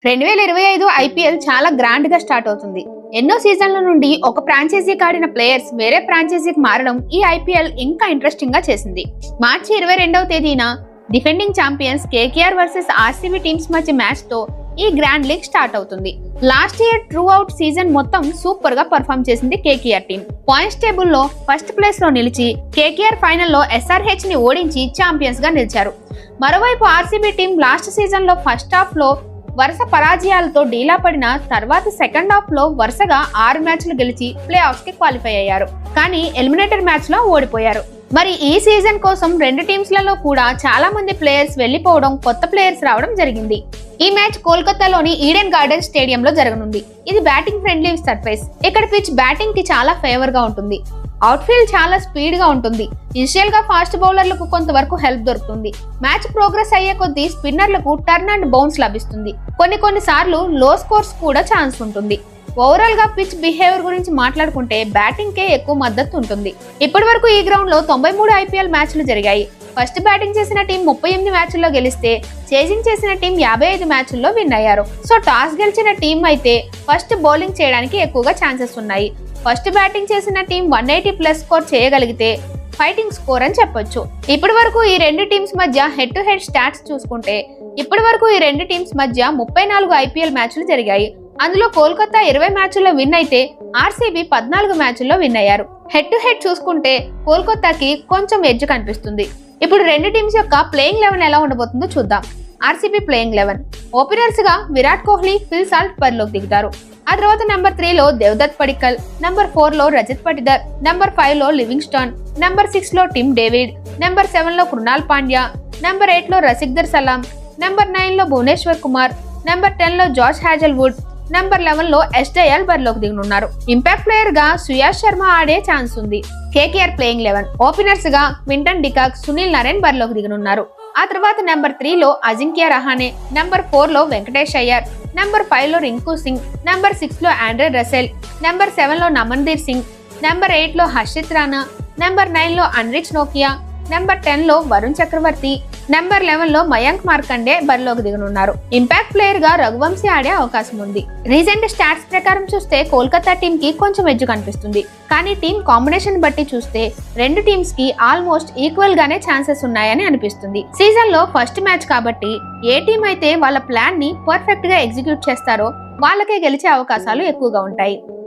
2025 IPL చాలా grand గా start అవుతుంది. ఎన్నో సీజన్ల నుండి ఒక ఫ్రాంచైజీకి ఆడిన ప్లేయర్స్ వేరే ఫ్రాంచైజీకి మారడం ఈ ఐపీఎల్ ఇంకా ఇంట్రెస్టింగ్ గా చేసింది. మార్చి 22వ తేదీన defending champions KKR versus RCB teams మధ్య మ్యాచ్ తో ఈ గ్రాండ్ లీగ్ స్టార్ట్ అవుతుంది. Last year true out season మొత్తం సూపర్ గా పర్ఫామ్ చేసింది కేకేఆర్ టీం. పాయింట్స్ టేబుల్ లో ఫస్ట్ ప్లేస్ లో నిలిచి కేకేఆర్ ఫైనల్ లో ఎస్ఆర్హెచ్ ని ఓడించి ఛాంపియన్స్ గా నిలిచారు. మరోవైపు ఆర్సీబీ టీం లాస్ట్ సీజన్ లో ఫస్ట్ హాఫ్ లో వరుస పరాజయాలతో డీలా పడిన తర్వాత సెకండ్ హాఫ్ లో వరుసగా 6 మ్యాచ్లు గెలిచి ప్లే ఆఫ్స్ కి క్వాలిఫై అయ్యారు. కానీ ఎలిమినేటర్ మ్యాచ్ లో ఓడిపోయారు. మరి ఈ సీజన్ కోసం రెండు టీమ్స్ లలో కూడా చాలా మంది ప్లేయర్స్ వెళ్లిపోవడం, కొత్త ప్లేయర్స్ రావడం జరిగింది. ఈ మ్యాచ్ కోల్కతాలోని ఈడెన్ గార్డెన్ స్టేడియం లో జరగనుంది. ఇది బ్యాటింగ్ ఫ్రెండ్లీ సర్ఫేస్. ఇక్కడ పిచ్ బ్యాటింగ్ కి చాలా ఫేవర్ గా ఉంటుంది. అవుట్ఫీల్డ్ చాలా స్పీడ్ గా ఉంటుంది. ఇనిషియల్ గా ఫాస్ట్ బౌలర్లకు కొంతవరకు హెల్ప్ దొరుకుతుంది. మ్యాచ్ ప్రోగ్రెస్ అయ్యే కొద్దీ స్పిన్నర్లకు టర్న్ అండ్ బౌన్స్ లభిస్తుంది. కొన్ని సార్లు లో స్కోర్స్ కూడా ఛాన్స్ ఉంటుంది. ఓవరాల్ గా పిచ్ బిహేవియర్ గురించి మాట్లాడుకుంటే బ్యాటింగ్ కే ఎక్కువ మద్దతు ఉంటుంది. ఇప్పటి వరకు ఈ గ్రౌండ్ లో 93 ఐపీఎల్ మ్యాచ్లు జరిగాయి. ఫస్ట్ బ్యాటింగ్ చేసిన టీం 38 మ్యాచ్ల్లో గెలిస్తే చేజింగ్ చేసిన టీం 55 మ్యాచ్ల్లో విన్ అయ్యారు. సో టాస్ గెలిచిన టీం అయితే ఫస్ట్ బౌలింగ్ చేయడానికి ఎక్కువగా ఛాన్సెస్ ఉన్నాయి. ఫస్ట్ బ్యాటింగ్ చేసిన టీం 180+ స్కోర్ చేయగలిగితే ఫైటింగ్ స్కోర్ అని చెప్పొచ్చు. ఇప్పటి వరకు ఈ రెండు టీమ్స్ మధ్య హెడ్ టు హెడ్ స్టాట్స్ చూసుకుంటే ఇప్పటి వరకు ఈ రెండు టీమ్స్ మధ్య 34 ఐపీఎల్ మ్యాచ్లు జరిగాయి. అందులో కోల్కతా 20 మ్యాచ్ల్లో విన్ అయితే ఆర్సీబీ 14 మ్యాచ్ల్లో విన్ అయ్యారు. హెడ్ టు హెడ్ చూసుకుంటే కోల్కతాకి కొంచెం ఎడ్జ్ కనిపిస్తుంది. ఇప్పుడు రెండు టీమ్స్ యొక్క ప్లేయింగ్ 11 ఎలా ఉండబోతుందో చూద్దాం. ఆర్సీబీ ప్లేయింగ్ 11 ఓపెనర్స్ గా విరాట్ కోహ్లీ, ఫిల్ సాల్ట్ బరిలోకి దిగుతారు. ఆ తర్వాత నెంబర్ 3 లో దేవదత్ పడిక్కల్, నెంబర్ 4 లో రజత్ పటిదార్, నెంబర్ 5 లో లివింగ్స్టన్, నెంబర్ 6 లో టిమ్ డేవిడ్, నెంబర్ 7 లో కృణాల్ పాండ్యా, నెంబర్ 8 లో రసిక్దర్ సలాం, నెంబర్ 9 లో భువనేశ్వర్ కుమార్, నెంబర్ 10 లో జాష్ హ్యాజల్వుడ్, నెంబర్ 11 లో ఎస్డేఎల్ బరిలోకి దిగనున్నారు. ఇంపాక్ట్ ప్లేయర్ గా సుయాష్ శర్మ ఆడే ఛాన్స్ ఉంది. కేకేఆర్ ప్లేయింగ్ 11 ఓపెనర్స్ గా క్వింటన్ డికాక్, సునీల్ నరేన్ బరిలోకి దిగనున్నారు. ఆ తర్వాత నెంబర్ 3 లో అజింక్య రహానే, నెంబర్ 4 లో వెంకటేష్ అయ్యర్, నెంబర్ 5 లో రింకు సింగ్, నెంబర్ 6 లో ఆండ్రే రసెల్, నెంబర్ 7 లో నమన్దీర్ సింగ్, నెంబర్ 8 లో హర్షిత్ రాణా, నెంబర్ 9 లో అన్రిచ్ నోకియా, నెంబర్ 10 లో వరుణ్ చక్రవర్తి, నెంబర్ 11 లో మయాంక్ మార్కండే బరిలోకి దిగనున్నారు. ఇంపాక్ట్ ప్లేయర్ గా రఘువంశీ ఆడే అవకాశం ఉంది. రీసెంట్ స్టాట్స్ ప్రకారం చూస్తే కోల్కతా టీం కి కొంచెం ఎడ్జ్ కనిపిస్తుంది. కానీ టీం కాంబినేషన్ బట్టి చూస్తే రెండు టీమ్స్ కి ఆల్మోస్ట్ ఈక్వల్ గానే ఛాన్సెస్ ఉన్నాయని అనిపిస్తుంది. సీజన్ లో ఫస్ట్ మ్యాచ్ కాబట్టి ఏ టీం అయితే వాళ్ళ ప్లాన్ ని పర్ఫెక్ట్ గా ఎగ్జిక్యూట్ చేస్తారో వాళ్ళకే గెలిచే అవకాశాలు ఎక్కువగా ఉంటాయి.